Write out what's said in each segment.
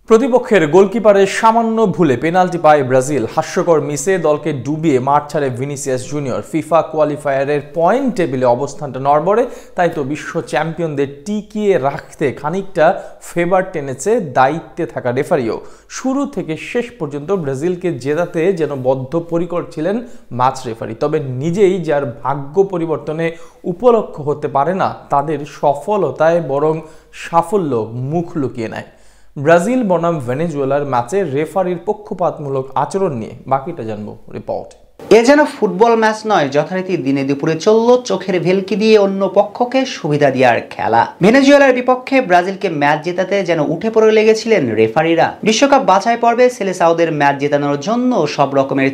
প্রতিপক্ষের গোলকিপারের সামান্য ভুলে পেনাল্টি পায় ব্রাজিল। হাস্যকর মিসে দলকে ডুবিয়ে মাঠ ছাড়ে ভিনিসিয়াস জুনিয়র। ফিফা কোয়ালিফায়ারের পয়েন্ট টেবিলে অবস্থানটা নড়বড়ে, তাই তো বিশ্ব চ্যাম্পিয়নদের টিকিয়ে রাখতে খানিকটা ফেভার টেনেছে দায়িত্বে থাকা রেফারিও। শুরু থেকে শেষ পর্যন্ত ব্রাজিলকে জেতাতে যেন বদ্ধপরিকর ছিলেন ম্যাচ রেফারি। তবে নিজেই যার ভাগ্য পরিবর্তনে উপলক্ষ হতে পারে না, তাদের সফলতায় বরং সাফল্য মুখ লুকিয়ে নেয়। ব্রাজিল বনাম ভেনেজুয়েলার ম্যাচে রেফারির পক্ষপাতমূলক আচরণ নিয়ে বাকিটা জানবো রিপোর্ট। এ যেন ফুটবল ম্যাচ নয়, যথারীতি দিনে দুপুরে চলল চোখের ভেলকি দিয়ে অন্য পক্ষকে সুবিধা দেওয়ার খেলা। ভেনেজুয়েলার বিপক্ষে ব্রাজিলকে ম্যাচ জেতাতে যেন উঠে পড়ে লেগেছিলেন রেফারিরা। বিশ্বকাপ বাছাই পর্বে সেলেসাওদের ম্যাচ জেতানোর জন্য সব রকমের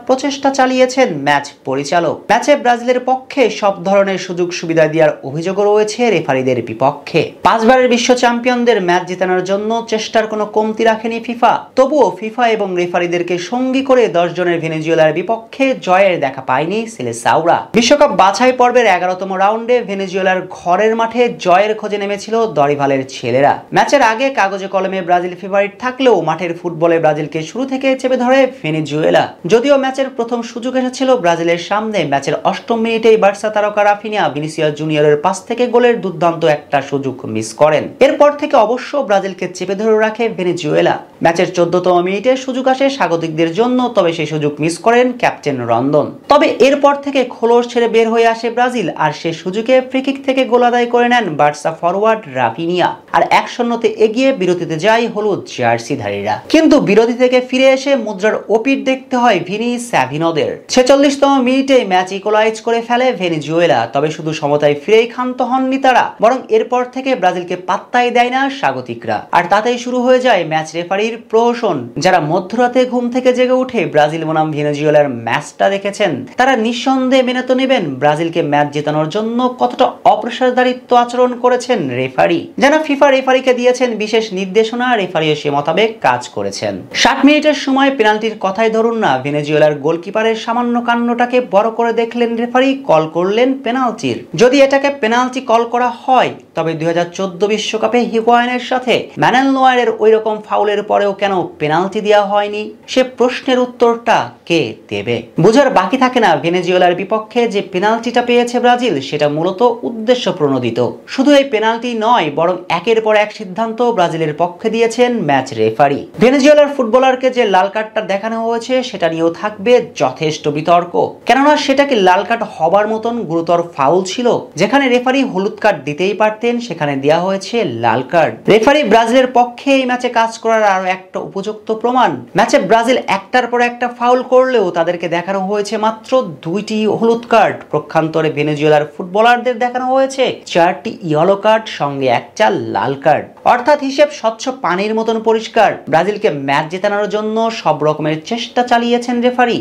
প্রচেষ্টা চালিয়েছেন ম্যাচ পরিচালক। ম্যাচে ব্রাজিলের পক্ষে সব ধরনের সুযোগ সুবিধা দেওয়ার অভিযোগও রয়েছে রেফারিদের বিপক্ষে। 5 বারের বিশ্ব চ্যাম্পিয়নদের ম্যাচ জেতানোর জন্য চেষ্টার কোনো কমতি রাখেনি ফিফা। তবুও ফিফা এবং রেফারিদেরকে সঙ্গী করে 10 জনের ভেনেজুয়েলার বিপক্ষে জয়ের দেখা পায়নি সেলেসাওরা। বিশ্বকাপ বাছাই পর্বের 11তম রাউন্ডে ভেনেজুয়েলার ঘরের মাঠে জয়ের খোঁজে নেমেছিল দরিভালের ছেলেরা। ম্যাচের আগে কাগজে কলমে ব্রাজিল ফেভারিট থাকলেও মাঠের ফুটবলে ব্রাজিলকে শুরু থেকে চেপে ধরে ভেনেজুয়েলা। যদিও ম্যাচের প্রথম সুযোগ এসেছিল ব্রাজিলের সামনে, ম্যাচের 8ম মিনিটেই বার্সা তারকা রাফিনিয়া ভিনিসিয়াস জুনিয়রের পাস থেকে গোলের দুর্দান্ত একটা সুযোগ মিস করেন। এরপর থেকে অবশ্য ব্রাজিলকে চেপে ধরে রাখে ভেনেজুয়েলা। ম্যাচের 14তম মিনিটে সুযোগ আসে স্বাগতিকদের জন্য, তবে সেই সুযোগ মিস করেন ক্যাপ্টেন রন্দন। তবে এরপর থেকে খোলস ছেড়ে বের হয়ে আসে ব্রাজিল, আর সে সুযোগে ফ্রিকিক থেকে গোল আদায় করে নেন বার্সা ফরওয়ার্ড রাফিনিয়া। আর 1-0 এগিয়ে বিরতিতে যায় হলুদ জার্সিধারীরা। কিন্তু বিরতি থেকে ফিরে এসে মুদ্রার ওপিট দেখতে হয় ভিনি স্যাভিনোদের। 46তম মিনিটে ম্যাচ ইকুয়ালাইজ করে ফেলে ভেনেজুয়েলা। তবে শুধু সমতায় ফিরেই ক্ষান্ত হননি তারা, বরং এরপর থেকে ব্রাজিলকে পাত্তাই দেয় না স্বাগতিকরা। আর তাতেই শুরু হয়ে যায় ম্যাচ রেফারির প্রহসন। যারা মধ্যরাতে ঘুম থেকে জেগে উঠে ব্রাজিল বনাম ভেনেজুয়েলার ম্যাচটা দেখেছেন, তারা নিঃসন্দেহে মেনে তো নেবেন ব্রাজিলকে ম্যাচ জেতানোর জন্য কতটা অপেশাদারিত্ব আচরণ করেছেন রেফারি। যেন ফিফা রেফারিকে দিয়েছেন বিশেষ নির্দেশনা, রেফারিও সে মোতাবেক কাজ করেছেন। 60 মিনিটের সময় পেনাল্টির কথাই ধরুন না, ভেনেজুয়েলার গোলকিপারের সামান্য কাণ্ডটাকে বড় করে দেখলেন রেফারি, কল করলেন পেনাল্টির। যদি এটাকে পেনাল্টি কল করা হয়, তবে 2014 বিশ্বকাপে হিগুয়াইনের সাথে ম্যানুয়েল নোয়ারের ওই রকম ফাউলের পরেও কেন পেনাল্টি দেওয়া হয়নি, সে প্রশ্নের উত্তরটা কে দেবে? বোঝার বাকি থাকে না ভেনেজুয়েলার বিপক্ষে যে পেনাল্টিটা পেয়েছে ব্রাজিল, সেটা মূলত উদ্দেশ্য প্রণোদিত। শুধু এই পেনাল্টি নয়, বরং একের পর এক সিদ্ধান্ত ব্রাজিলের পক্ষে দিয়েছেন ম্যাচ রেফারি। ভেনেজুয়েলার ফুটবলারকে যে লাল কার্ডটা দেখানো হয়েছে, সেটা নিয়েও থাকবে যথেষ্ট বিতর্ক। কেননা সেটা কি লাল কার্ড হবার মতন গুরুতর ফাউল ছিল? যেখানে রেফারি হলুদ কার্ড দিতেই পারতেন, সেখানে দেওয়া হয়েছে লাল কার্ড। রেফারি ব্রাজিলের পক্ষে এই ম্যাচে কাজ করার আরো একটা উপযুক্ত প্রমাণ। ম্যাচে ব্রাজিল একটার পর একটা ফাউল করলেও তাদেরকে দেখানো হয়েছে মাত্র 2টি হলুদ কার্ড। পক্ষান্তরে ভেনেজুয়েলার ফুটবলারদের দেখানো হয়েছে 4টি ইয়েলো কার্ড, সঙ্গে একটা লাল কার্ড। অর্থাৎ হিসেব স্বচ্ছ পানির মতন পরিষ্কার। ব্রাজিলকে ম্যাচ জেতানোর জন্য সব রকমের চেষ্টা চালিয়েছেন রেফারি,